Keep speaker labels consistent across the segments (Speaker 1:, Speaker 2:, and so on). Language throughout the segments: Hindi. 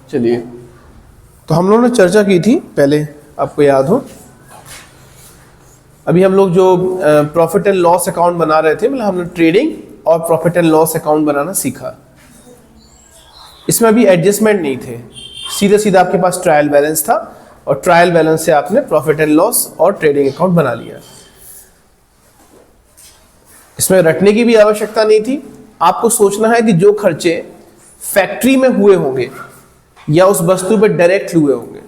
Speaker 1: चलिए, तो हम लोगों ने चर्चा की थी पहले, आपको याद हो, अभी हम लोग जो प्रॉफिट एंड लॉस अकाउंट बना रहे थे, मतलब हमने ट्रेडिंग और प्रॉफिट एंड लॉस अकाउंट बनाना सीखा। इसमें अभी एडजस्टमेंट नहीं थे, सीधा सीधा आपके पास ट्रायल बैलेंस था और ट्रायल बैलेंस से आपने प्रॉफिट एंड लॉस और ट्रेडिंग अकाउंट बना लिया। इसमें रटने की भी आवश्यकता नहीं थी। आपको सोचना है कि जो खर्चे फैक्ट्री में हुए होंगे या उस वस्तु पे डायरेक्ट हुए होंगे,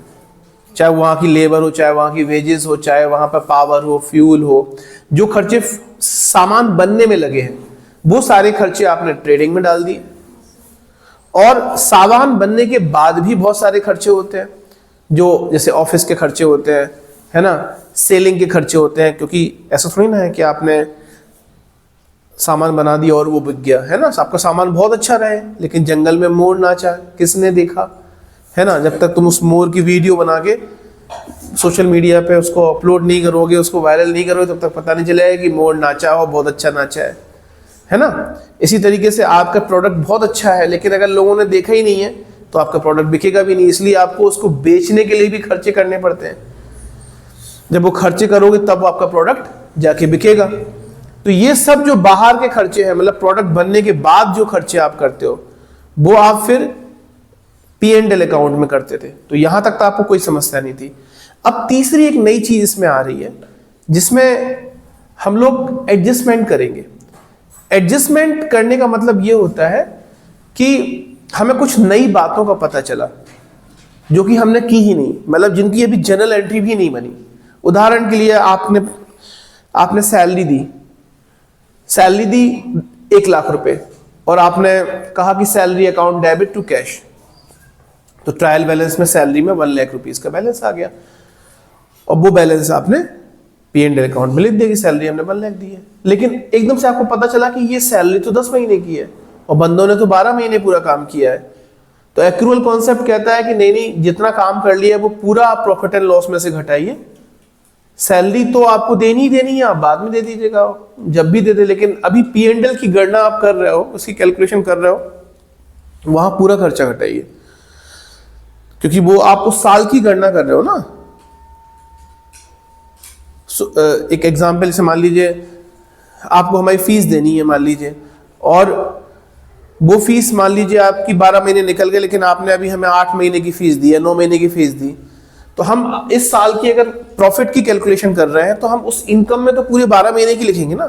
Speaker 1: चाहे वहां की लेबर हो, चाहे वहां की वेजेस हो, चाहे वहां पर पावर हो, फ्यूल हो, जो खर्चे सामान बनने में लगे हैं, वो सारे खर्चे आपने ट्रेडिंग में डाल दिए। और सामान बनने के बाद भी बहुत सारे खर्चे होते हैं, जो जैसे ऑफिस के खर्चे होते हैं, है ना, सेलिंग के खर्चे होते हैं, क्योंकि ऐसा थोड़ी ना है कि आपने सामान बना दिया और वो बिक गया, है ना। आपका सामान बहुत अच्छा रहे लेकिन जंगल में मोर नाचा, किसने देखा, है ना। जब तक तुम उस मोर की वीडियो बना के सोशल मीडिया पे उसको अपलोड नहीं करोगे, उसको वायरल नहीं करोगे, तब तक पता नहीं चलेगा कि मोर नाचा हो, बहुत अच्छा नाचा है ना। इसी तरीके से आपका प्रोडक्ट बहुत अच्छा है लेकिन अगर लोगों ने देखा ही नहीं है तो आपका प्रोडक्ट बिकेगा भी नहीं। इसलिए आपको उसको बेचने के लिए भी खर्चे करने पड़ते हैं। जब वो खर्चे करोगे तब आपका प्रोडक्ट जाके बिकेगा। तो ये सब जो बाहर के खर्चे हैं, मतलब प्रोडक्ट बनने के बाद जो खर्चे आप करते हो, वो आप फिर P&L अकाउंट में करते थे। तो यहां तक तो आपको कोई समस्या नहीं थी। अब तीसरी एक नई चीज इसमें आ रही है जिसमें हम लोग एडजस्टमेंट करेंगे। एडजस्टमेंट करने का मतलब ये होता है कि हमें कुछ नई बातों का पता चला जो कि हमने की ही नहीं, मतलब जिनकी अभी जर्नल एंट्री भी नहीं बनी। उदाहरण के लिए आपने सैलरी दी 1 लाख रुपए और आपने कहा कि salary account debit to cash, तो ट्रायल बैलेंस में सैलरी में 1 लाख रुपीस का बैलेंस आ गया और वो बैलेंस आपने P&L अकाउंट में लिख दिया कि सैलरी हमने 1 लाख दी है। लेकिन एकदम से आपको पता चला कि ये सैलरी तो 10 महीने की है और बंदों ने तो 12 महीने पूरा काम किया है। तो एक्रूअल कॉन्सेप्ट कहता है कि नहीं, जितना काम कर लिया है वो पूरा आप प्रॉफिट एंड लॉस में से घटाइए। सैलरी तो आपको देनी है, आप बाद में दे दीजिएगा जब भी दे दे, लेकिन अभी P&L की गणना आप कर रहे हो, उसकी कैलकुलेशन कर रहे हो, वहां पूरा खर्चा घटाइए, क्योंकि वो आप उस साल की गणना कर रहे हो ना। एक एग्जाम्पल से मान लीजिए आपको हमारी फीस देनी है, मान लीजिए, और वो फीस मान लीजिए आपकी 12 महीने निकल गए लेकिन आपने अभी हमें 8 महीने की फीस दी है, 9 महीने की फीस दी। तो हम इस साल की अगर प्रॉफिट की कैलकुलेशन कर रहे हैं तो हम उस इनकम में तो पूरे 12 महीने की लिखेंगे ना।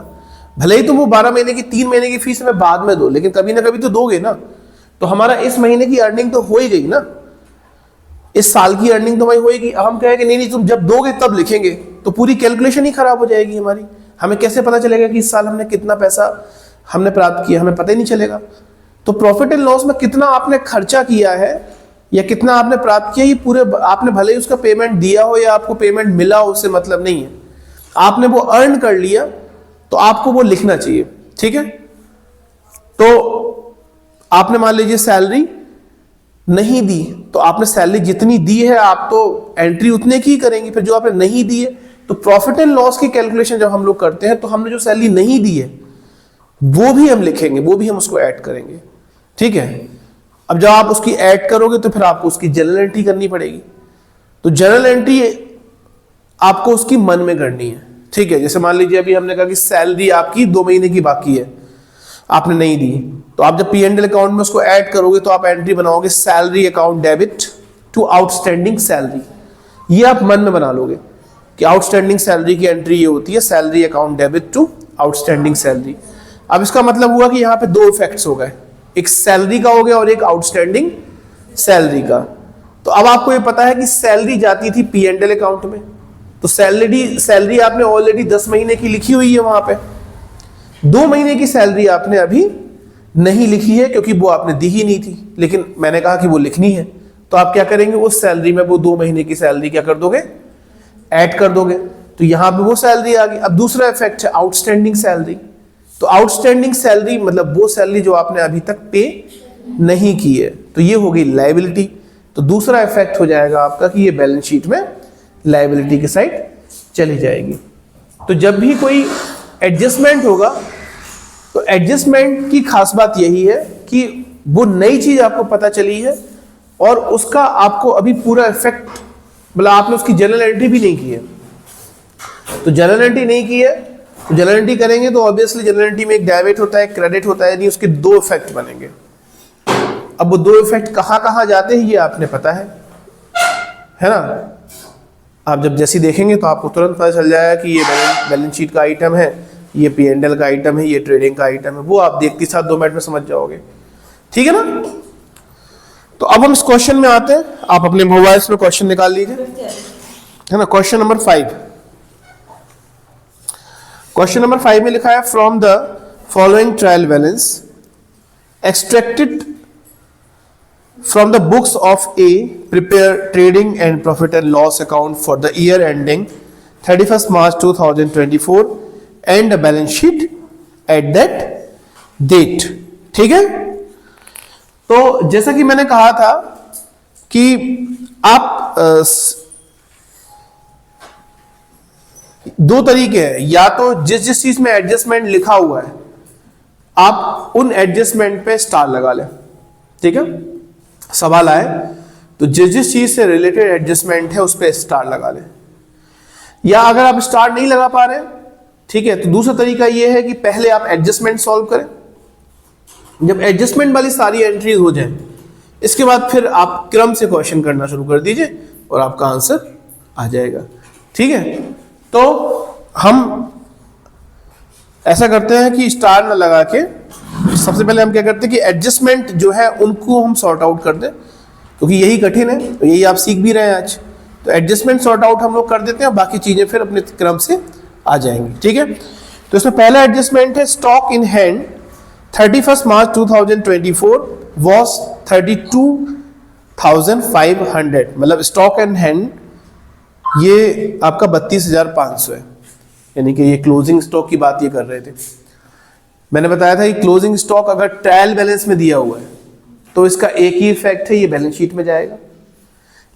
Speaker 1: भले ही तुम वो 12 महीने की 3 महीने की फीस हमें बाद में दो, लेकिन कभी ना कभी तो दोगे ना। तो हमारा इस महीने की अर्निंग तो हो ही गई ना, इस साल की अर्निंग तो वही होगी। हम कहें कि नहीं तुम जब दोगे तब लिखेंगे, तो पूरी कैलकुलेशन ही खराब हो जाएगी हमारी। हमें कैसे पता चलेगा कि इस साल हमने कितना पैसा हमने प्राप्त किया, हमें पता ही नहीं चलेगा। तो प्रॉफिट एंड लॉस में कितना आपने खर्चा किया है या कितना आपने प्राप्त किया, ये पूरे आपने भले ही उसका पेमेंट दिया हो या आपको पेमेंट मिला हो, उससे मतलब नहीं है। आपने वो अर्न कर लिया तो आपको वो लिखना चाहिए, ठीक है। तो आपने मान लीजिए सैलरी नहीं दी, तो आपने सैलरी जितनी दी है आप तो एंट्री उतने की ही करेंगे। फिर जो आपने नहीं दी है, तो प्रॉफिट एंड लॉस की कैलकुलेशन जब हम लोग करते हैं तो हमने जो सैलरी नहीं दी है वो भी हम लिखेंगे, वो भी हम उसको ऐड करेंगे, ठीक है। अब जब आप उसकी ऐड करोगे तो फिर आपको उसकी जर्नल एंट्री करनी पड़ेगी। तो जर्नल एंट्री आपको उसकी मन में करनी है, ठीक है। जैसे मान लीजिए अभी हमने कहा कि सैलरी आपकी 2 महीने की बाकी है, आपने नहीं दी, तो आप जब P&L अकाउंट में उसको ऐड करोगे तो आप एंट्री बनाओगे salary account debit to outstanding salary. ये आप मन में बना लोगे कि आउटस्टैंडिंग सैलरी की एंट्री ये होती है salary account debit to outstanding salary. अब इसका मतलब हुआ कि यहाँ पे 2 इफेक्ट्स हो गए, एक सैलरी का हो गया और एक आउटस्टैंडिंग सैलरी का। तो अब आपको ये पता है कि सैलरी जाती थी P&L अकाउंट में, तो सैलरी आपने ऑलरेडी 10 महीने की लिखी हुई है वहां पे। 2 महीने की सैलरी आपने अभी नहीं लिखी है क्योंकि वो आपने दी ही नहीं थी, लेकिन मैंने कहा कि वो लिखनी है। तो आप क्या करेंगे, उस सैलरी में वो 2 महीने की सैलरी क्या कर दोगे, ऐड कर दोगे। तो यहां पे वो सैलरी आ गई। अब दूसरा इफेक्ट है आउटस्टैंडिंग सैलरी। तो आउटस्टैंडिंग सैलरी मतलब वो सैलरी जो आपने अभी तक पे नहीं की है, तो ये हो गई लायबिलिटी। तो दूसरा इफेक्ट हो जाएगा आपका कि ये बैलेंस शीट में लायबिलिटी की साइड चली जाएगी। तो जब भी कोई एडजस्टमेंट होगा तो एडजस्टमेंट की खास बात यही है कि वो नई चीज आपको पता चली है और उसका आपको अभी पूरा इफेक्ट, मतलब आपने उसकी जनरल एंट्री भी नहीं की है। तो जनरल एंट्री नहीं की है, तो जनरल एंट्री करेंगे तो ऑब्वियसली जनरल एंट्री में एक डेबिट होता है, क्रेडिट होता है, यानी उसके दो इफेक्ट बनेंगे। अब वो दो इफेक्ट कहाँ कहाँ जाते हैं ये आपने पता है ना। आप जब जैसी देखेंगे तो आपको तुरंत पता चल जाएगा कि ये बैलेंस शीट का आइटम है, ये P&L का आइटम है, ये ट्रेडिंग का आइटम है। वो आप देखते साथ 2 मिनट में समझ जाओगे, ठीक है ना। तो अब हम इस क्वेश्चन में आते हैं। आप अपने मोबाइल्स में क्वेश्चन निकाल लीजिए, है ना। क्वेश्चन नंबर 5, क्वेश्चन नंबर 5 में लिखा है from the following trial balance extracted from the books of A, prepare trading and profit and loss account for the year ending 31st March 2024 and a balance sheet at that date। ठीक है। तो जैसा कि मैंने कहा था कि आप दो तरीके हैं, या तो जिस चीज में एडजस्टमेंट लिखा हुआ है आप उन एडजस्टमेंट पे स्टार लगा लें, ठीक है। सवाल आए तो जिस चीज से रिलेटेड एडजस्टमेंट है उस पर स्टार लगा लें, या अगर आप स्टार नहीं लगा पा रहे, ठीक है, तो दूसरा तरीका यह है कि पहले आप एडजस्टमेंट सॉल्व करें। जब एडजस्टमेंट वाली सारी एंट्रीज हो जाए इसके बाद फिर आप क्रम से क्वेश्चन करना शुरू कर दीजिए और आपका आंसर आ जाएगा, ठीक है। तो हम ऐसा करते हैं कि स्टार न लगा के सबसे पहले हम क्या करते हैं कि एडजस्टमेंट जो है उनको हम सॉर्ट आउट कर दें, क्योंकि यही कठिन है, तो यही आप सीख भी रहे हैं आज। तो एडजस्टमेंट सॉर्ट आउट हम लोग कर देते हैं और बाकी चीजें फिर अपने क्रम से आ जाएंगी, ठीक है। तो इसमें पहला एडजस्टमेंट है stock in hand 31st March 2024 was 32,500, मतलब स्टॉक इन हैंड ये आपका 32,500 है, यानी कि ये क्लोजिंग स्टॉक की बात ये कर रहे थे। मैंने बताया था कि क्लोजिंग स्टॉक अगर ट्रायल बैलेंस में दिया हुआ है तो इसका एक ही इफेक्ट है, ये बैलेंस शीट में जाएगा।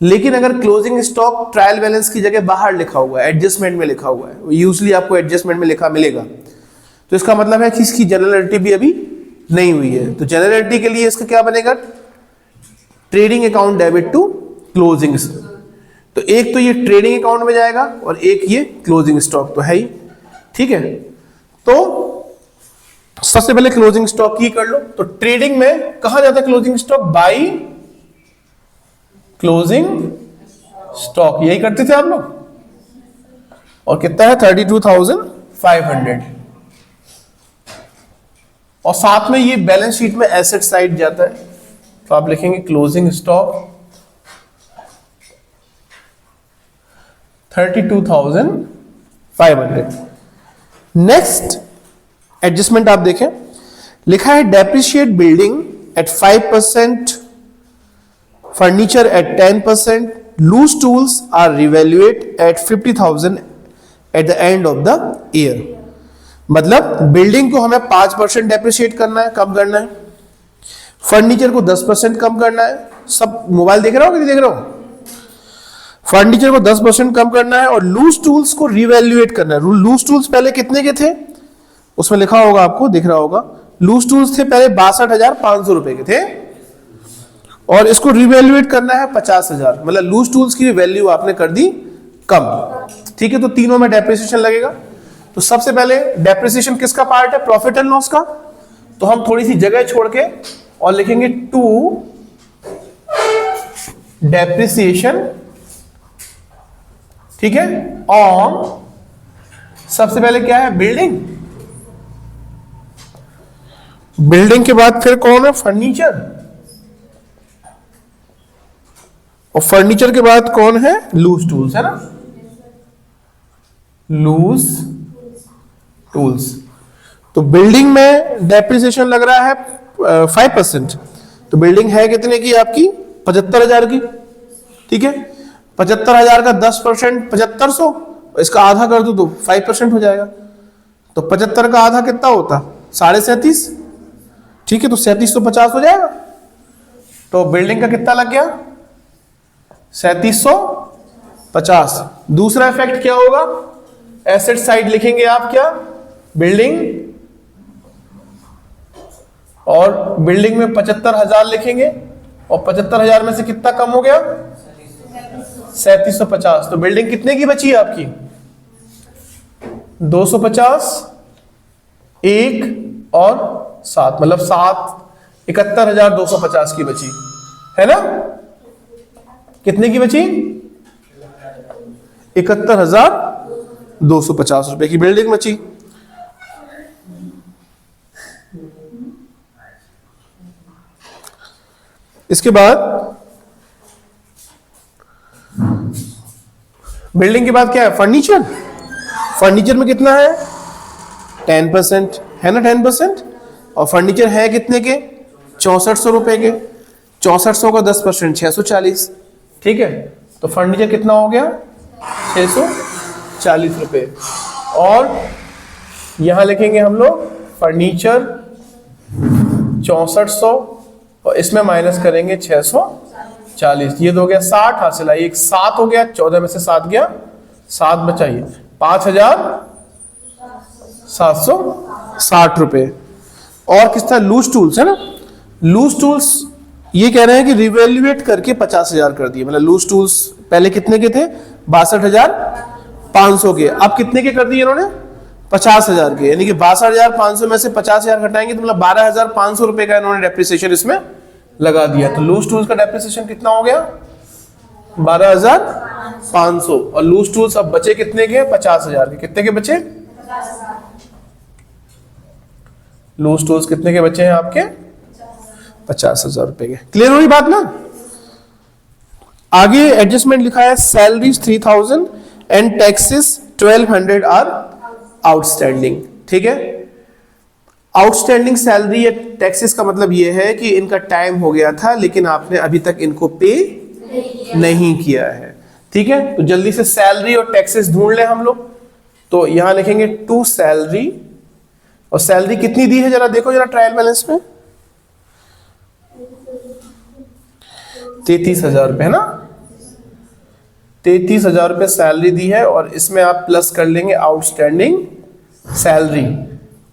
Speaker 1: लेकिन अगर क्लोजिंग स्टॉक ट्रायल बैलेंस की जगह बाहर लिखा हुआ है, एडजस्टमेंट में लिखा हुआ है, यूजली आपको एडजस्टमेंट में लिखा मिलेगा, तो इसका मतलब है कि इसकी जनरल एंट्री भी अभी नहीं हुई है। तो जनरल एंट्री के लिए इसका क्या बनेगा, trading account debit to closing. तो एक तो ये ट्रेडिंग अकाउंट में जाएगा और एक ये क्लोजिंग स्टॉक तो है ही, ठीक है। तो सबसे पहले क्लोजिंग स्टॉक की कर लो। तो ट्रेडिंग में कहां जाता है closing stock, by closing stock, यही करते थे आप लोग। और कितना है 32,500, और साथ में ये बैलेंस शीट में एसेट साइड जाता है, तो आप लिखेंगे क्लोजिंग स्टॉक 32,500। नेक्स्ट एडजस्टमेंट आप देखें, लिखा है depreciate building at 5%, furniture at 10%, loose tools are revaluate at 50,000 at the end of the year. मतलब बिल्डिंग को हमें 5% डेप्रिशिएट करना है, कम करना है, फर्नीचर को 10% कम करना है। सब मोबाइल देख रहे हो कि नहीं देख रहे हो, फर्नीचर को 10% कम करना है और लूज टूल्स को रिवैल्यूएट करना है। लूज टूल्स पहले कितने के थे, उसमें लिखा होगा, आपको दिख रहा होगा, लूज टूल्स थे पहले 62,500 रुपए के थे और इसको रिवैल्यूएट करना है 50,000, मतलब लूज टूल्स की वैल्यू आपने कर दी कम, ठीक है। तो तीनों में डेप्रिसिएशन लगेगा। तो सबसे पहले डेप्रिसिएशन किसका पार्ट है, प्रॉफिट एंड लॉस का। तो हम थोड़ी सी जगह छोड़ के और लिखेंगे टू डेप्रिसिएशन, ठीक है। ऑन सबसे पहले क्या है, बिल्डिंग। बिल्डिंग के बाद फिर कौन है, फर्नीचर, और फर्नीचर के बाद कौन है, लूज टूल्स, है ना, लूज टूल्स। तो बिल्डिंग में डेप्रिसिएशन लग रहा है 5%। तो बिल्डिंग है कितने की आपकी, 75,000 की, ठीक है। 75,000 का 10% 7,500, इसका आधा कर दो तो 5% हो जाएगा। तो 75 का आधा कितना होता, 37.5, ठीक है। तो 3750 हो जाएगा। तो बिल्डिंग का कितना लग गया, 3750। दूसरा इफेक्ट क्या होगा, एसेट साइड लिखेंगे आप क्या, बिल्डिंग, और बिल्डिंग में 75,000 लिखेंगे, और 75,000 में से कितना कम हो गया? 3750। तो बिल्डिंग कितने की बची है आपकी? 250, 1 और 7, मतलब 71,250 की बची है ना? कितने की बची? 71,250 रुपए की बिल्डिंग बची। इसके बाद बिल्डिंग के बाद क्या है? फर्नीचर। फर्नीचर में कितना है? 10% है ना, 10%। और फर्नीचर है कितने के? 6400 रुपए के। 6400 का 10% 640। ठीक है, तो फर्नीचर कितना हो गया? 640 रुपए। और यहां लिखेंगे हम लोग फर्नीचर 6400, और इसमें माइनस करेंगे 640। ये तो हो गया 60 हासिल आई, एक 7 हो गया, 14 में से 7 गया, 7 बचाइए, 5,760 रुपए। और किस तरह? लूज टूल्स है ना। लूज टूल्स ये कह रहे हैं कि रिवैल्यूएट करके 50,000 कर दिए। मतलब लूज टूल्स पहले कितने के थे? 62,500 के, अब कितने के कर दिए इन्होंने? 50,000 के। यानी कि 62,500 में से 50,000 घटाएंगे तो मतलब 12,500 रुपए का इन्होंने डेप्रिसिएशन इसमें लगा दिया। तो लूज टूल्स का डेप्रिसिएशन कितना हो गया? 12,500। और लूज टूल्स अब बचे कितने के? 50,000 के। कितने के बचे? लूज टूल्स कितने के बचे हैं आपके? 50,000 रुपए के। क्लियर हुई बात ना? आगे एडजस्टमेंट लिखा है, salaries 3,000 and taxes 1,200 are outstanding. ठीक है, आउटस्टैंडिंग सैलरी या टैक्सेस का मतलब यह है कि इनका टाइम हो गया था लेकिन आपने अभी तक इनको पे नहीं किया है। ठीक है, तो जल्दी से सैलरी और टैक्सेस ढूंढ ले हम लोग। तो यहां लिखेंगे टू सैलरी, और सैलरी कितनी दी है जरा देखो, जरा ट्रायल बैलेंस में 33,000 रुपए है ना। 33,000 रुपए सैलरी दी है, और इसमें आप प्लस कर लेंगे आउटस्टैंडिंग सैलरी।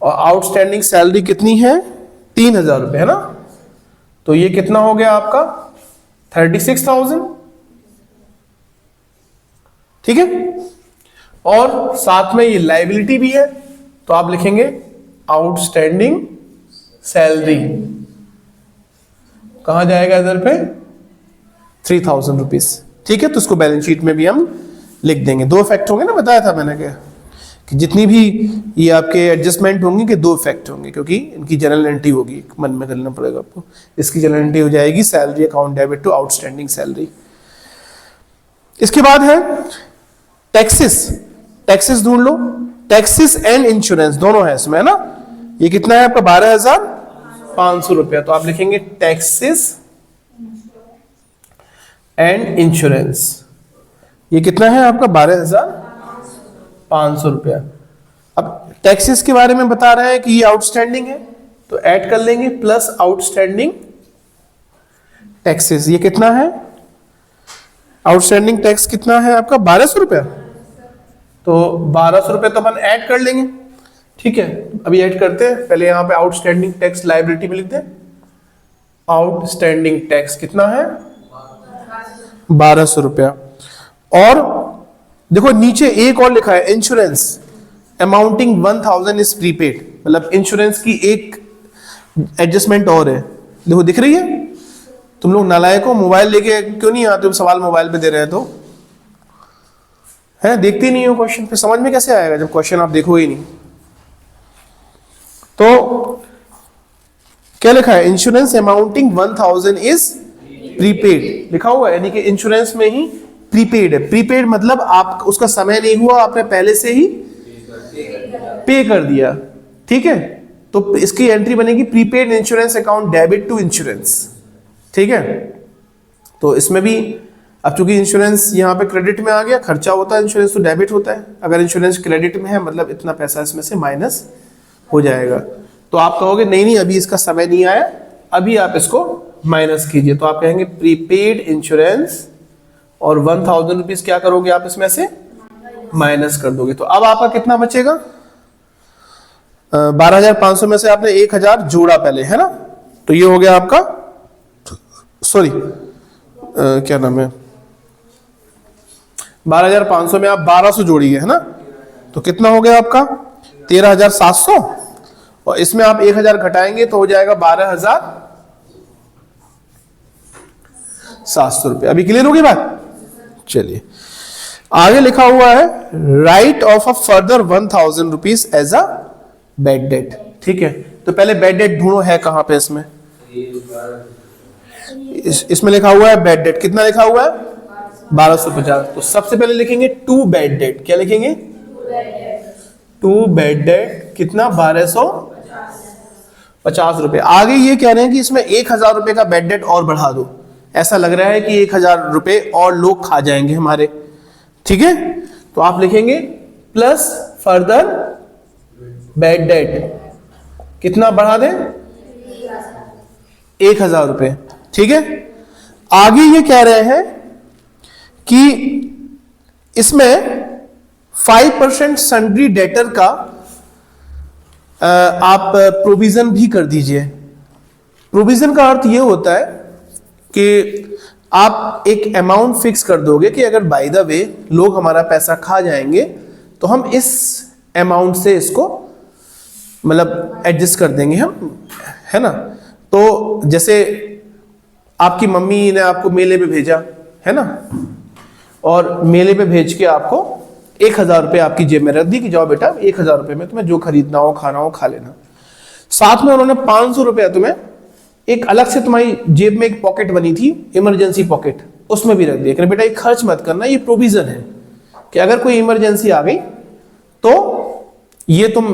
Speaker 1: और आउटस्टैंडिंग सैलरी कितनी है? 3,000 रुपए है ना। तो ये कितना हो गया आपका? 36,000। ठीक है, और साथ में ये लायबिलिटी भी है, तो आप लिखेंगे आउटस्टैंडिंग सैलरी। कहां जाएगा इधर पे? 3,000 रुपीज। ठीक है, तो इसको बैलेंस शीट में भी हम लिख देंगे। दो इफेक्ट होंगे ना, बताया था मैंने क्या कि जितनी भी ये आपके एडजस्टमेंट होंगे कि दो इफेक्ट होंगे, क्योंकि इनकी जनरल एंट्री होगी, मन में करना पड़ेगा आपको। इसकी जनरल एंट्री हो जाएगी salary account debit to outstanding salary. इसके बाद है टैक्सेस। टैक्सेस ढूंढ लो, टैक्सेस एंड इंश्योरेंस दोनों है इसमें है ना। ये कितना है आपका? 12,500 रुपया। तो आप लिखेंगे टैक्सेस एंड इंश्योरेंस। ये कितना है आपका? 12,500 रुपया। अब टैक्सेस के बारे में बता रहे हैं कि ये आउटस्टैंडिंग है, तो ऐड कर लेंगे प्लस आउटस्टैंडिंग टैक्सेस। ये कितना है? आउटस्टैंडिंग टैक्स कितना है आपका? 1,200 रुपया। तो 1,200 रुपये तो अपन ऐड कर लेंगे। ठीक है, अभी ऐड करते हैं। पहले यहां पे आउटस्टैंडिंग टैक्स लायबिलिटी में लिख दें। आउटस्टैंडिंग टैक्स कितना है? 1,200 रुपया। और देखो नीचे एक और लिखा है इंश्योरेंस अमाउंटिंग 1,000 इज प्रीपेड। मतलब इंश्योरेंस की एक एडजस्टमेंट और है। देखो दिख रही है? तुम लोग नालायक हो, मोबाइल लेके क्यों नहीं आते हो? सवाल मोबाइल पे दे रहे हैं तो है, देखते नहीं हो क्वेश्चन, फिर समझ में कैसे आएगा जब क्वेश्चन आप देखो ही नहीं। तो क्या लिखा है? इंश्योरेंस अमाउंटिंग 1,000 इज प्रीपेड लिखा हुआ है, यानी कि इंश्योरेंस में ही प्रीपेड है। प्रीपेड मतलब आप उसका समय नहीं हुआ, आपने पहले से ही पे कर दिया। ठीक है, तो इसकी एंट्री बनेगी prepaid insurance account debit to insurance. ठीक है, तो इसमें भी अब चूंकि इंश्योरेंस यहाँ पे क्रेडिट में आ गया, खर्चा होता है, इंश्योरेंस तो डेबिट होता है। अगर इंश्योरेंस क्रेडिट में है मतलब इतना पैसा इसमें से माइनस हो जाएगा। तो आप कहोगे नहीं नहीं अभी इसका समय नहीं आया, अभी आप इसको माइनस कीजिए। तो आप कहेंगे प्रीपेड इंश्योरेंस, और 1,000 रुपीज क्या करोगे आप इसमें से? माइनस कर दोगे। तो अब आपका कितना बचेगा? 12,500 में से आपने 1,000 जोड़ा पहले है ना, तो ये हो गया आपका, सॉरी क्या नाम है, 12,500 में आप 1200 जोड़िए, है ना, तो कितना हो गया आपका 13,700, और इसमें आप 1,000 घटाएंगे तो हो जाएगा 12,700 रुपये। अभी क्लियर होगी बात? चलिए आगे लिखा हुआ है write off a further 1,000 rupees as a bad debt. ठीक है, तो पहले बैड डेट ढूंढो, है कहां पे इसमें, इसमें लिखा हुआ है बैड डेट, कितना लिखा हुआ है 1250। तो सबसे पहले लिखेंगे टू बैड डेट, क्या लिखेंगे, टू बैड डेट, कितना 1250 रुपए। आगे ये कह रहे हैं कि इसमें 1,000 रुपए का बैड डेट और बढ़ा दो, ऐसा लग रहा है कि 1,000 रुपए और लोग खा जाएंगे हमारे। ठीक है, तो आप लिखेंगे प्लस फर्दर बैड डेट, कितना बढ़ा दें 1,000 रुपए। ठीक है, आगे ये कह रहे हैं कि इसमें 5% सन्ड्री डेटर का आप प्रोविजन भी कर दीजिए। प्रोविजन का अर्थ ये होता है कि आप एक अमाउंट फिक्स कर दोगे कि अगर बाय द वे लोग हमारा पैसा खा जाएंगे तो हम इस अमाउंट से इसको मतलब एडजस्ट कर देंगे हम, है ना। तो जैसे आपकी मम्मी ने आपको मेले पे भेजा, है ना, और मेले पे भेज के आपको 1,000 रुपये आपकी जेब में रख दी कि जाओ बेटा 1,000 रुपये में तुम्हें जो खरीदना हो खाना हो खा लेना। साथ में उन्होंने 500 रुपया तुम्हें एक अलग से तुम्हारी जेब में एक पॉकेट बनी थी, इमरजेंसी पॉकेट, उसमें भी रख दिया कि बेटा ये खर्च मत करना, ये प्रोविजन है कि अगर कोई इमरजेंसी आ गई तो ये तुम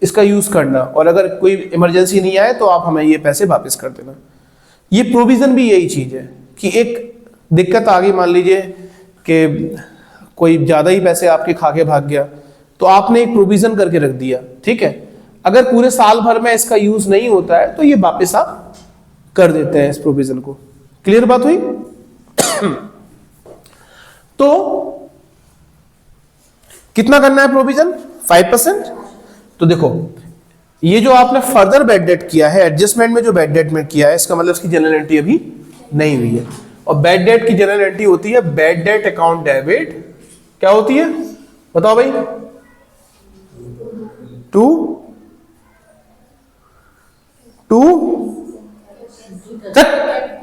Speaker 1: इसका यूज करना, और अगर कोई इमरजेंसी नहीं आए तो आप हमें ये पैसे वापस कर देना। ये प्रोविजन भी यही चीज है कि एक दिक्कत आ गई, मान लीजिए कि कोई ज्यादा ही पैसे आपके खा के भाग गया तो आपने एक प्रोविजन करके रख दिया। ठीक है, अगर पूरे साल भर में इसका यूज नहीं होता है तो ये वापस आप कर देते हैं इस प्रोविजन को। क्लियर बात हुई? तो कितना करना है प्रोविजन 5%। तो देखो ये जो आपने फर्दर बैड डेट किया है, एडजस्टमेंट में जो बैड डेट में किया है, इसका मतलब इसकी जनरल एंट्री अभी नहीं हुई है। और बैड डेट की जनरल एंट्री होती है बैड डेट अकाउंट डेबिट, क्या होती है बताओ भाई, टू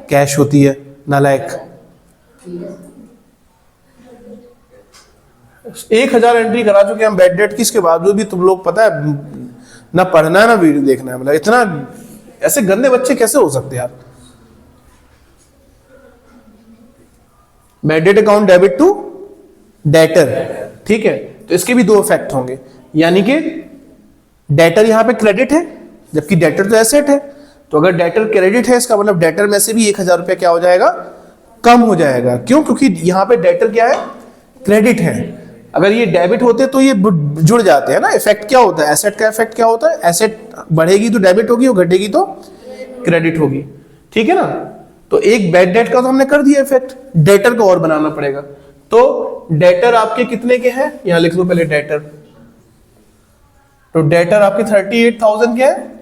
Speaker 1: कैश होती है, नालायक। 1,000 एंट्री करा चुके हम बैड डेट की, इसके बावजूद भी तुम लोग पता है ना पढ़ना है ना वीडियो देखना है, मतलब इतना ऐसे गंदे बच्चे कैसे हो सकते यार। Bad debt account debit to debtor, ठीक है, तो इसके भी दो इफेक्ट होंगे, यानी कि डेटर यहां पे क्रेडिट है जबकि डेटर तो एसेट है। तो अगर डेटर क्रेडिट है इसका मतलब डेटर में से भी 1,000 रुपया क्या हो जाएगा, कम हो जाएगा। क्यों? क्योंकि यहां पे डेटर क्या है, क्रेडिट है। अगर ये डेबिट होते तो ये जुड़ जाते हैं ना। इफेक्ट क्या होता है, एसेट का इफेक्ट क्या होता है, एसेट बढ़ेगी तो डेबिट होगी और घटेगी तो क्रेडिट होगी। ठीक है ना। तो एक बैड डेट का तो हमने कर दिया इफेक्ट, डेटर को और बनाना पड़ेगा। तो डेटर आपके कितने के हैं, यहां लिख लो पहले डेटर। तो डेटर आपके 38,000 के हैं,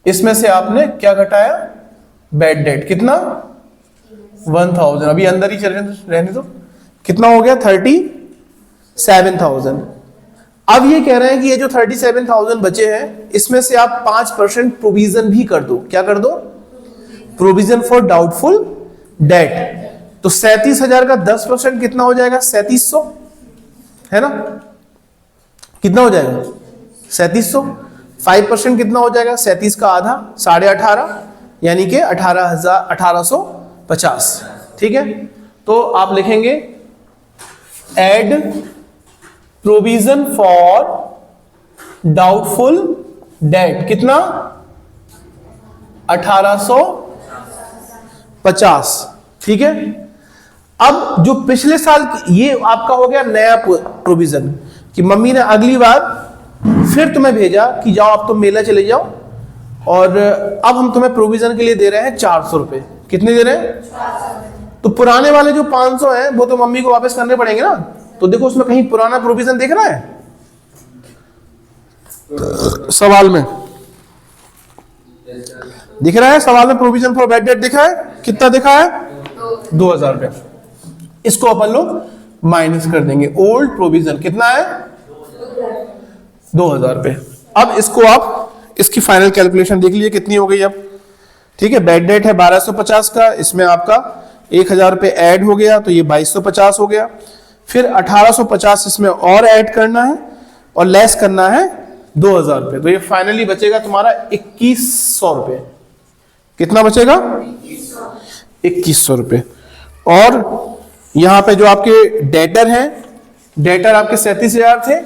Speaker 1: इसमें से आपने क्या घटाया, बैड डेट, कितना 1,000, अभी अंदर ही चल रहने दो, कितना हो गया 37,000। अब ये कह रहे हैं कि ये जो 37,000 बचे हैं इसमें से आप 5% प्रोविजन भी कर दो। क्या कर दो, प्रोविजन फॉर डाउटफुल डेट। तो 37,000 का 10% कितना हो जाएगा, 3,700, है ना, कितना हो जाएगा 3,700। 5% कितना हो जाएगा, 37 का आधा 18.5, यानी कि 18,50। ठीक है, तो आप लिखेंगे add provision for doubtful debt, कितना 1850। ठीक है, अब जो पिछले साल ये आपका हो गया नया प्रोविजन कि मम्मी ने अगली बार फिर तुम्हें भेजा कि जाओ अब तुम मेला चले जाओ, और अब हम तुम्हें प्रोविजन के लिए दे रहे हैं 400 रुपए। कितने दे रहे हैं, तो पुराने वाले जो 500 हैं वो तो मम्मी को वापस करने पड़ेंगे ना। तो देखो उसमें कहीं पुराना प्रोविजन देख रहा है सवाल में, दिख रहा है सवाल में प्रोविजन फॉर बैड डेट दिखा है, कितना दिखा है 2000 रुपये। इसको अपन लोग माइनस कर देंगे, ओल्ड प्रोविजन कितना है 2000 रुपये। अब इसको आप इसकी फाइनल कैलकुलेशन देख लीजिए कितनी हो गई अब, ठीक है। बैड डेट है 1250 का, इसमें आपका 1000 रुपये ऐड हो गया तो ये 2250 हो गया, फिर 1850 इसमें और ऐड करना है और लेस करना है 2000 रुपये, तो ये फाइनली बचेगा तुम्हारा 2100 रुपये। कितना बचेगा 2100 रुपये। और यहां पे जो आपके डेटर हैं, डेटर आपके 37,000 थे,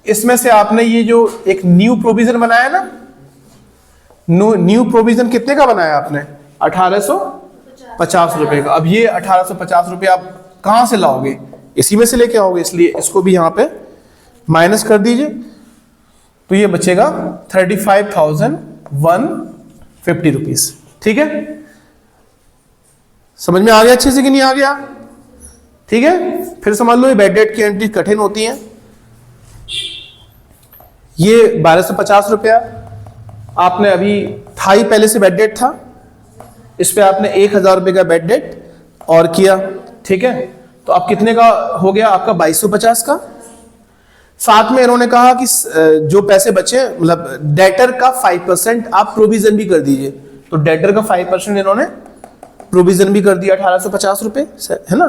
Speaker 1: इसमें से आपने ये जो एक न्यू प्रोविजन बनाया ना, न्यू प्रोविजन कितने का बनाया आपने 1850 रुपए का। अब ये 1850 रुपये आप कहां से लाओगे, इसी में से लेके आओगे, इसलिए इसको भी यहां पे माइनस कर दीजिए, तो ये बचेगा 35,150 रुपीज। ठीक है, समझ में आ गया अच्छे से कि नहीं आ गया? ठीक है, फिर समझ लो ये बैड डेट की एंट्री कठिन होती है। ये 1250 रुपया आपने अभी था ही, पहले से बैड डेट था, इस पे आपने 1000 रुपये का बैड डेट और किया, ठीक है। तो अब कितने का हो गया आपका 2250 का। साथ में इन्होंने कहा कि जो पैसे बचे, मतलब डेटर का 5% आप प्रोविजन भी कर दीजिए, तो डेटर का 5% इन्होंने प्रोविजन भी कर दिया 1850 रुपये, है ना।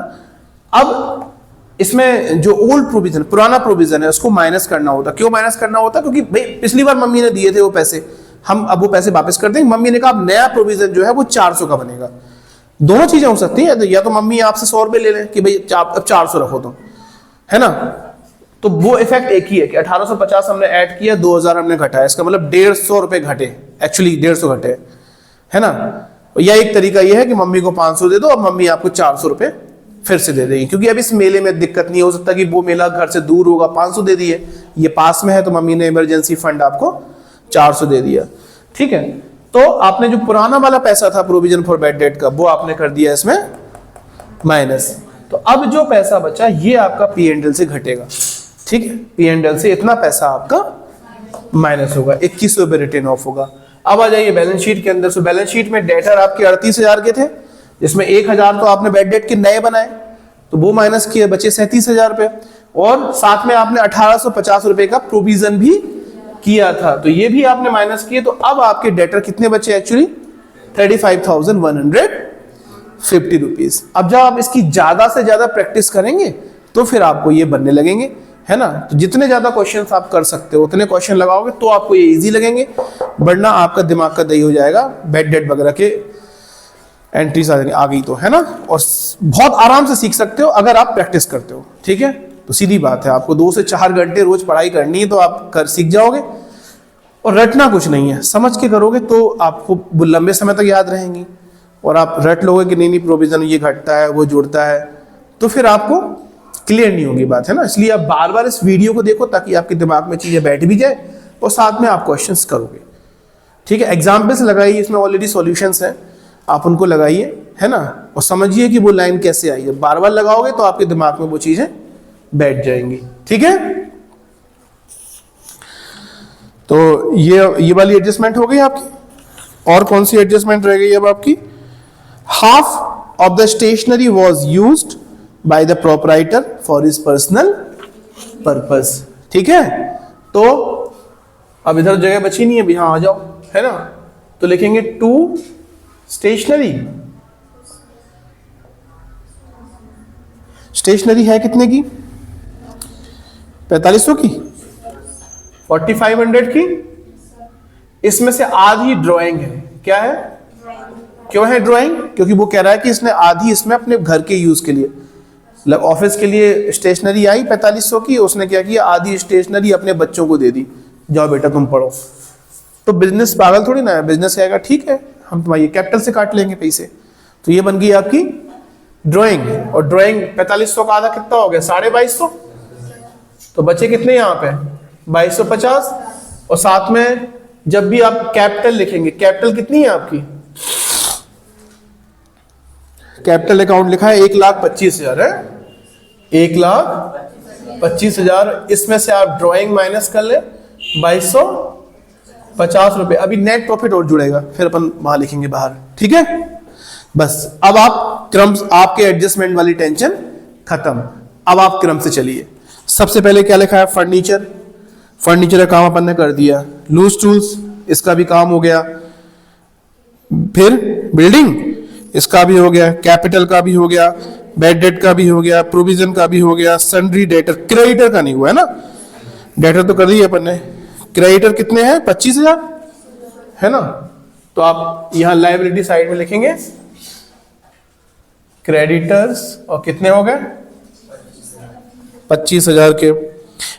Speaker 1: अब इसमें जो ओल्ड प्रोविजन, पुराना प्रोविजन है, उसको माइनस करना होता। क्यों माइनस करना होता? क्योंकि भाई पिछली बार मम्मी ने दिए थे वो पैसे, हम अब वो पैसे वापस कर देंगे। मम्मी ने कहा अब नया प्रोविजन जो है वो 400 का बनेगा। दोनों चीजें हो सकती हैं, या तो मम्मी आपसे 100 रुपये ले लें कि भाई अब 400 रखो तुम, है ना। तो वो इफेक्ट एक ही है कि 1850 हमने ऐड किया, 2000 हमने घटाया, इसका मतलब 150 रुपये घटे, एक्चुअली 150 घटे, है ना। या एक तरीका ये है कि मम्मी को 500 दे दो, अब मम्मी आपको 400 रुपये फिर से दे देंगी, क्योंकि अब इस मेले में दिक्कत नहीं हो सकता कि वो मेला घर से दूर होगा, 500 दे दिए, ये पास में है तो मम्मी ने इमरजेंसी फंड आपको 400 दे दिया, ठीक है। तो आपने जो पुराना वाला पैसा था प्रोविजन फॉर बैड डेट का, वो आपने कर दिया इसमें माइनस। तो अब जो पैसा बचा ये आपका P&L से घटेगा, ठीक है। P&L से इतना पैसा आपका माइनस होगा, 2100 रुपये रिटर्न ऑफ होगा। अब आ जाइए बैलेंस शीट के अंदर। सो बैलेंस शीट में डेटर आपके 38,000 के थे, जिसमें 1000 तो आपने बैड डेट के नए बनाए, तो वो माइनस किए, बचे 37,000 रुपये, और साथ में आपने 1850 रुपये का प्रोविजन भी किया था, तो ये भी आपने माइनस किए। तो अब आपके डेटर कितने बचे एक्चुअली 35,150 रुपीज। अब जब आप इसकी ज्यादा से ज्यादा प्रैक्टिस करेंगे तो फिर आपको ये बनने लगेंगे, है ना। तो जितने ज्यादा क्वेश्चंस आप कर सकते हो उतने क्वेश्चन लगाओगे तो आपको ये इजी लगेंगे, वरना आपका दिमाग का दही हो जाएगा, बैड डेट वगैरह के एंट्रीज आ गई तो, है ना। और बहुत आराम से सीख सकते हो अगर आप प्रैक्टिस करते हो, ठीक है। तो सीधी बात है, आपको 2 से 4 घंटे रोज पढ़ाई करनी है तो आप कर सीख जाओगे, और रटना कुछ नहीं है, समझ के करोगे तो आपको लंबे समय तक याद रहेंगी। और आप रट लोगे कि नहीं प्रोविजन ये घटता है वो जुड़ता है, तो फिर आपको क्लियर नहीं होगी बात, है ना। इसलिए आप बार बार इस वीडियो को देखो ताकि आपके दिमाग में चीजें बैठ भी जाए और साथ में आप क्वेश्चंस करोगे, ठीक है। एग्जाम्पल्स लगाइए, इसमें ऑलरेडी सॉल्यूशंस हैं, आप उनको लगाइए, है ना, और समझिए कि वो लाइन कैसे आई है। बार बार लगाओगे तो आपके दिमाग में वो चीजें बैठ जाएंगी, ठीक है। तो ये वाली एडजस्टमेंट हो गई आपकी। और कौन सी एडजस्टमेंट रह गई अब आपकी? Half of the stationery was used by the proprietor for his personal purpose, ठीक है। तो अब इधर जगह बची नहीं है, अभी यहां आ जाओ, है ना। तो लिखेंगे टू स्टेशनरी। स्टेशनरी है कितने की? 4500 की, 4500 की। इसमें से आधी ड्राइंग है। क्या है? क्यों है ड्राइंग? क्योंकि वो कह रहा है कि इसने आधी इसमें अपने घर के यूज के लिए, मतलब ऑफिस के लिए स्टेशनरी आई 4500 की, उसने क्या किया आधी स्टेशनरी अपने बच्चों को दे दी, जाओ बेटा तुम पढ़ो। तो बिजनेस पागल थोड़ी ना है, बिजनेस कहेगा ठीक है हम तुम्हारी कैपिटल से काट लेंगे पैसे। तो ये बन गई आपकी ड्राइंग, और ड्राइंग 4500 का आधा कितना हो गया 2250। तो बचे कितने यहाँ पे 2250, और साथ में जब भी आप कैपिटल लिखेंगे, कैपिटल कितनी है आपकी? कैपिटल अकाउंट लिखा है 1,25,000 है, 1,25,000। इसमें से आप ड्राइंग माइनस कर ले 2250, 50 रुपए। अभी नेट प्रॉफिट और जुड़ेगा, फिर अपन वहां लिखेंगे बाहर, ठीक है। बस अब आप क्रम, आपके एडजस्टमेंट वाली टेंशन खत्म। अब आप क्रम से चलिए। सबसे पहले क्या लिखा है? फर्नीचर। फर्नीचर का काम अपन ने कर दिया। लूज टूल्स, इसका भी काम हो गया। फिर बिल्डिंग, इसका भी हो गया। कैपिटल का भी हो गया। बैड डेट का भी हो गया। प्रोविजन का भी हो गया। सन्ड्री डेटर, क्रेडिटर का नहीं हुआ है ना। डेटर तो कर दिया अपन ने। क्रेडिटर कितने हैं? 25,000 है ना। तो आप यहां लायबिलिटी साइड में लिखेंगे क्रेडिटर्स, और कितने हो गए? 25,000 के।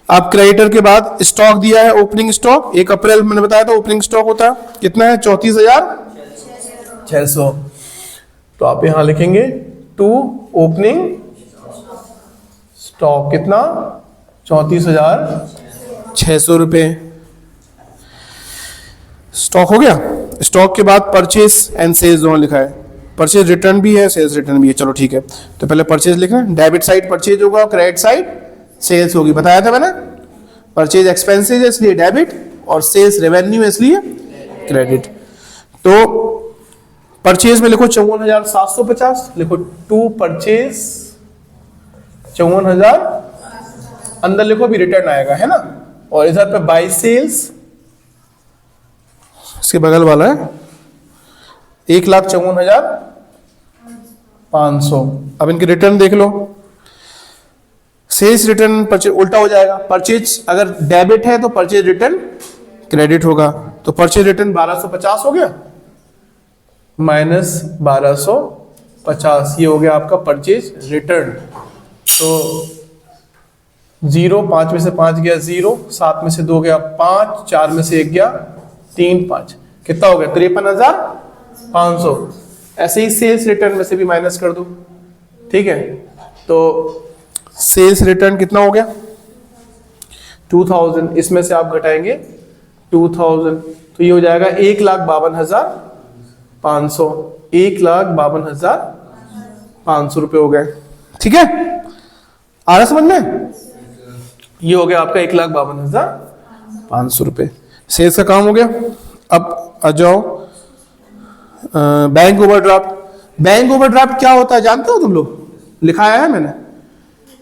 Speaker 1: आप क्रेडिटर के बाद स्टॉक दिया है, ओपनिंग स्टॉक। 1 अप्रैल मैंने बताया था ओपनिंग स्टॉक होता है, कितना है? 34,600। तो आप यहां लिखेंगे टू ओपनिंग स्टॉक, कितना? 34,600 रुपए। स्टॉक हो गया। स्टॉक के बाद परचेज एंड सेल्स दोनों लिखा है। परचेज रिटर्न भी है, सेल्स रिटर्न भी है। चलो ठीक है, तो पहले परचेज लिखना है। डेबिट साइड परचेज होगा, क्रेडिट साइड सेल्स होगी, बताया था मैंने। परचेज एक्सपेंसेज है इसलिए डेबिट, और सेल्स रेवेन्यू है इसलिए क्रेडिट। तो परचेज में लिखो 54,750, लिखो टू परचेज 54,000, अंदर लिखो भी रिटर्न आएगा, है ना। और इधर पे बाय सेल्स, इसके बगल वाला है 1,54,500। अब इनके रिटर्न देख लो। सेल्स रिटर्न परचेज उल्टा हो जाएगा। परचेज अगर डेबिट है तो परचेज रिटर्न क्रेडिट होगा। तो परचेज रिटर्न 1250 हो गया, माइनस 1250, ये हो गया आपका परचेज रिटर्न। तो 0, 5 में से 5 गया 0, 7 में से 2 गया 5, 4 में से 1 गया 3, 5, कितना हो गया? 53,500। ऐसे ही सेल्स रिटर्न में से भी माइनस कर दो, ठीक है। तो सेल्स रिटर्न कितना हो गया? 2000, इसमें से आप घटाएंगे 2000, तो ये हो जाएगा 1,52,500। 1,52,500 रुपए हो गए, ठीक है। आ रहा समझ में? ये हो गया आपका 1,52,500 रुपए। सेल्स का काम हो गया। अब आ जाओ बैंक ओवरड्राफ्ट। बैंक ओवरड्राफ्ट क्या होता है जानते हो तुम लोग? लिखाया है मैंने।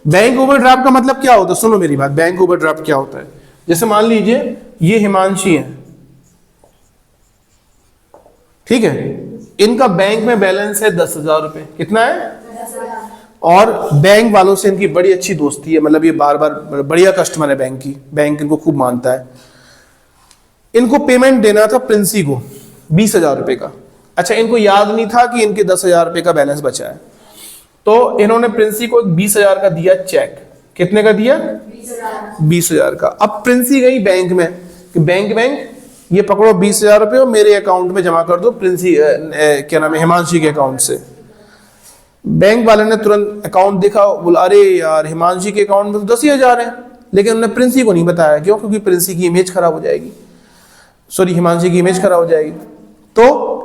Speaker 1: बैंक ओवरड्राफ्ट का मतलब क्या होता है? सुनो मेरी बात। बैंक ओवरड्राफ्ट क्या होता है? जैसे मान लीजिए ये हिमांशी है, ठीक है। इनका बैंक में बैलेंस है 10,000 रुपए। कितना है? और बैंक वालों से इनकी बड़ी अच्छी दोस्ती है, मतलब ये बार बार बढ़िया कस्टमर है बैंक की, बैंक इनको खूब मानता है। इनको पेमेंट देना था प्रिंसी को 20,000 रुपए का। अच्छा, इनको याद नहीं था कि इनके 10,000 रुपए का बैलेंस बचा है, तो इन्होंने प्रिंसी को 20,000 का दिया चेक। कितने का दिया? 20,000 का। अब प्रिंसी गई बैंक में कि बैंक ये पकड़ो 20,000 रुपए और मेरे अकाउंट में जमा कर दो, प्रिंसी क्या नाम है, हिमांशी के अकाउंट से। बैंक वाले ने तुरंत अकाउंट देखा, बोला अरे यार हिमांशी के अकाउंट में तो 10,000 है, लेकिन उन्होंने प्रिंसी को नहीं बताया। क्यों? क्योंकि प्रिंसी की इमेज खराब हो जाएगी, सॉरी हिमांशी की इमेज खराब हो जाएगी। तो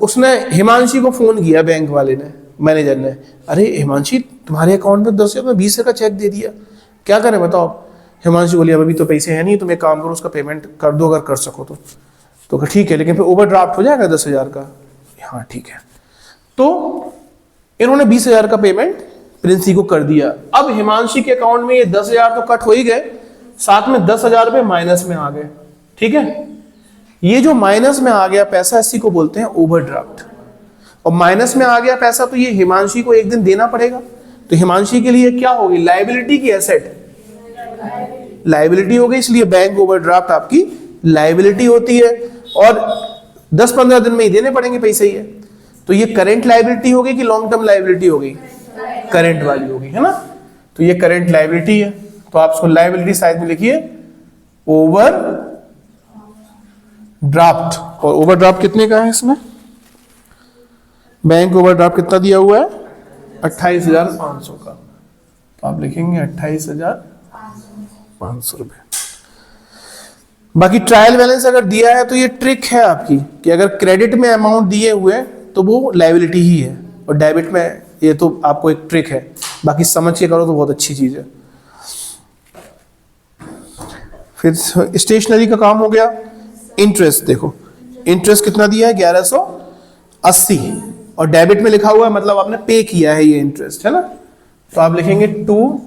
Speaker 1: उसने हिमांशी को फोन किया, बैंक वाले ने, मैनेजर ने, अरे हिमांशी तुम्हारे अकाउंट में 10,000 में 20 का चेक दे दिया, क्या करें बताओ। हिमांशी बोली अभी तो पैसे है नहीं, तुम एक काम करो उसका पेमेंट कर दो अगर कर सको तो ठीक है, लेकिन फिर ओवरड्राफ्ट हो जाएगा 10,000 का। हाँ ठीक है। तो इन्होंने 20,000 का पेमेंट प्रिंसी को कर दिया। अब हिमांशी के अकाउंट में ये 10,000 तो कट हो ही गए, साथ में 10,000 रुपए माइनस में आ गए, ठीक है। ये जो माइनस में आ गया पैसा, इसी को बोलते हैं ओवरड्राफ्ट। और माइनस में आ गया पैसा तो ये हिमांशी को एक दिन देना पड़ेगा। तो हिमांशी के लिए क्या होगी? लायबिलिटी की एसेट लायबिलिटी हो गई, इसलिए बैंक ओवरड्राफ्ट आपकी लायबिलिटी होती है, और 10-15 दिन में ही देने पड़ेंगे पैसे ही है। तो ये करंट लायबिलिटी हो गई कि लॉन्ग टर्म लायबिलिटी हो गई? करंट वाली हो गई, है ना। तो ये करंट लायबिलिटी है, तो आप इसको लायबिलिटी साइड में लिखिए ओवरड्राफ्ट। और ओवरड्राफ्ट कितने का है इसमें? बैंक ओवरड्राफ्ट कितना दिया हुआ है? 28,500 का। तो आप लिखेंगे 28,500 रुपए। बाकी ट्रायल बैलेंस अगर दिया है तो ये ट्रिक है आपकी कि अगर क्रेडिट में अमाउंट दिए हुए तो वो लायबिलिटी ही है, और डेबिट में ये तो आपको एक ट्रिक है। बाकी समझ के करो तो बहुत अच्छी चीज है। फिर स्टेशनरी का काम हो गया। इंटरेस्ट देखो, इंटरेस्ट कितना दिया है 1180 और डेबिट में लिखा हुआ है, मतलब आपने पे किया है ये इंटरेस्ट, है ना। तो आप लिखेंगे टू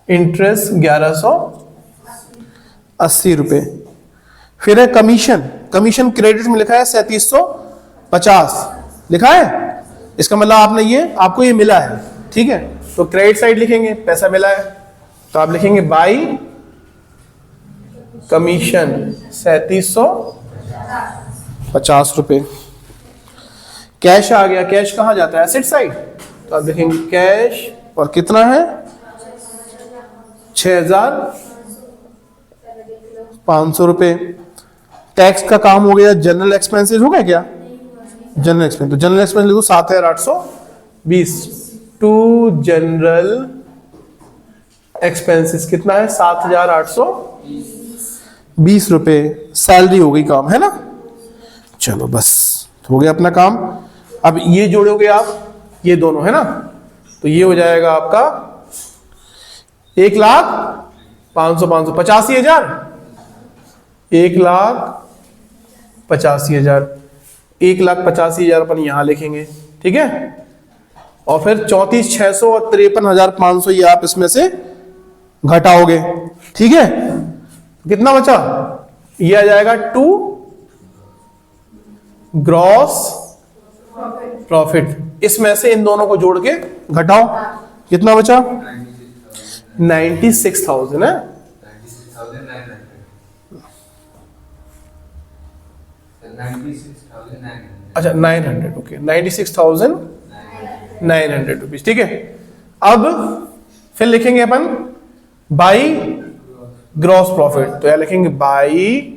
Speaker 1: इंटरेस्ट 1180 रुपए। फिर है कमीशन, कमीशन क्रेडिट में लिखा है 3750 लिखा है, इसका मतलब आपने ये आपको ये मिला है, ठीक है। तो क्रेडिट साइड लिखेंगे पैसा मिला है, तो आप लिखेंगे बाई कमीशन 3750 रुपए। कैश आ गया, कैश कहां जाता है एसेट साइड, तो आप लिखेंगे कैश और कितना है 6500 रुपए। टैक्स का काम हो गया, जनरल एक्सपेंसेस हो गया क्या, जनरल एक्सपेंस, तो जनरल एक्सपेंस लिखो 7820 टू जनरल एक्सपेंसेस कितना है 7820 रुपए। सैलरी हो गई काम, है ना। चलो बस हो गया अपना काम। अब ये जोड़ोगे आप ये दोनों, है ना, तो ये हो जाएगा आपका 1,05,500 85,000, 1,85,000, 1,85,000 अपन यहां लिखेंगे, ठीक है। और फिर 34,600 और 53,500 ये आप इसमें से घटाओगे, ठीक है। कितना बचा, ये आ जाएगा टू ग्रॉस प्रॉफिट। इसमें से इन दोनों को जोड़ के घटाओ, कितना बचा 96,000 है, 96,900, अच्छा 900, ओके 96,900 रुपीज, ठीक है। अब फिर लिखेंगे अपन बाई ग्रॉस प्रॉफिट, तो यह लिखेंगे बाई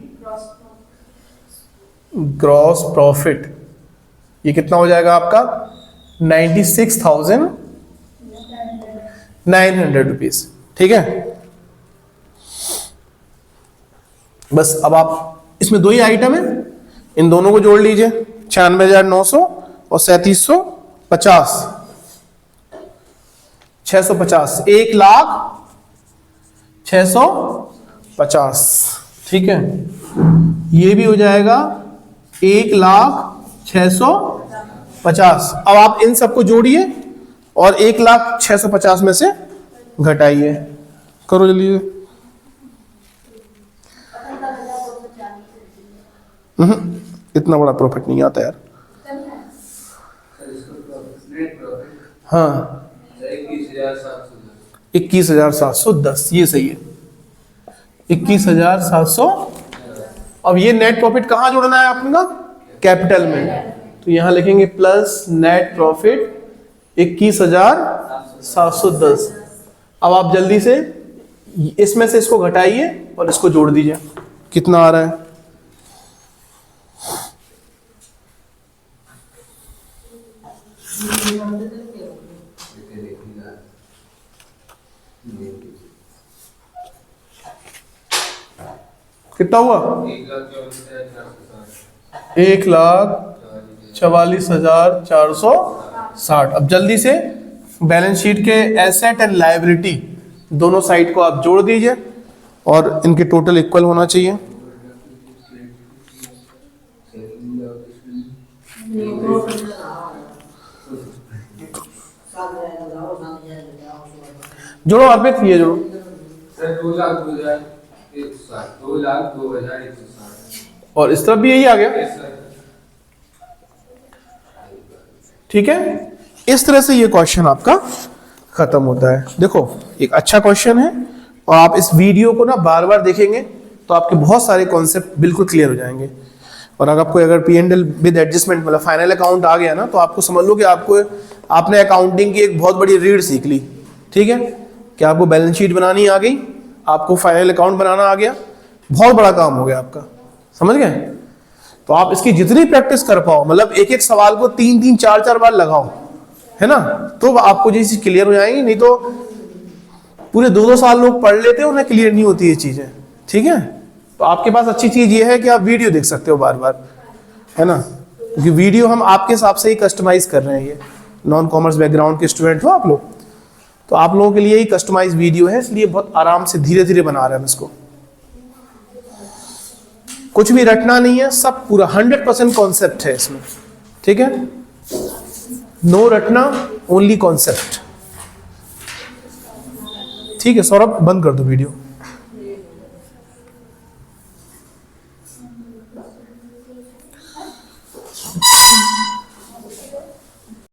Speaker 1: ग्रॉस प्रॉफिट, ये कितना हो जाएगा आपका 96,900 रुपीज, ठीक है। बस अब आप इसमें दो ही आइटम है, इन दोनों को जोड़ लीजिए 96,900 और 3750, 650, 1,06,50, ठीक है। ये भी हो जाएगा 1,06,50। अब आप इन सबको जोड़िए और 1,06,50 में से घटाइए, करो जल्दी। इतना बड़ा प्रॉफिट नहीं आता यार। हाँ 21,710, ये सही है 21,700। अब ये नेट प्रॉफिट कहां जोड़ना है आपका, कैपिटल में, तो यहां लिखेंगे प्लस नेट प्रॉफिट 21,710। अब आप जल्दी से इसमें से इसको घटाइए और इसको जोड़ दीजिए, कितना आ रहा है कितना हुआ 1,44,460। अब जल्दी से बैलेंस शीट के एसेट एंड लायबिलिटी दोनों साइड को आप जोड़ दीजिए और इनके टोटल इक्वल होना चाहिए। जोड़ो अर्पित, ये जोड़ो
Speaker 2: सर 2,02,160
Speaker 1: और इस तरफ भी यही आ गया, ठीक है। इस तरह से ये क्वेश्चन आपका खत्म होता है। देखो एक अच्छा क्वेश्चन है और आप इस वीडियो को ना बार बार देखेंगे तो आपके बहुत सारे कॉन्सेप्ट बिल्कुल क्लियर हो जाएंगे। और आपको अगर P&L विद एडजस्टमेंट मतलब फाइनल अकाउंट आ गया ना, तो आपको समझ लो कि आपने अकाउंटिंग की एक बहुत बड़ी रीड सीख ली, ठीक है। कि आपको बैलेंस शीट बनानी आ गई, आपको फाइनल अकाउंट बनाना आ गया, बहुत बड़ा काम हो गया आपका, समझ गए। तो आप इसकी जितनी प्रैक्टिस कर पाओ, मतलब एक एक सवाल को 3-3 4-4 बार लगाओ, है ना, तो आपको ये चीज क्लियर हो जाएंगी। नहीं तो पूरे 2-2 साल लोग पढ़ लेते हैं, उन्हें क्लियर नहीं होती ये चीजें, ठीक है। तो आपके पास अच्छी चीज ये है कि आप वीडियो देख सकते हो बार बार, है ना, क्योंकि वीडियो हम आपके हिसाब से ही कस्टमाइज कर रहे हैं। ये नॉन कॉमर्स बैकग्राउंड के स्टूडेंट हो आप लोग, तो आप लोगों के लिए ही कस्टमाइज वीडियो है, इसलिए बहुत आराम से धीरे धीरे बना रहे हैं हम इसको। कुछ भी रटना नहीं है, सब पूरा 100% कॉन्सेप्ट है इसमें, ठीक है। नो रटना, ओनली कॉन्सेप्ट, ठीक है। सौरभ बंद कर दो वीडियो।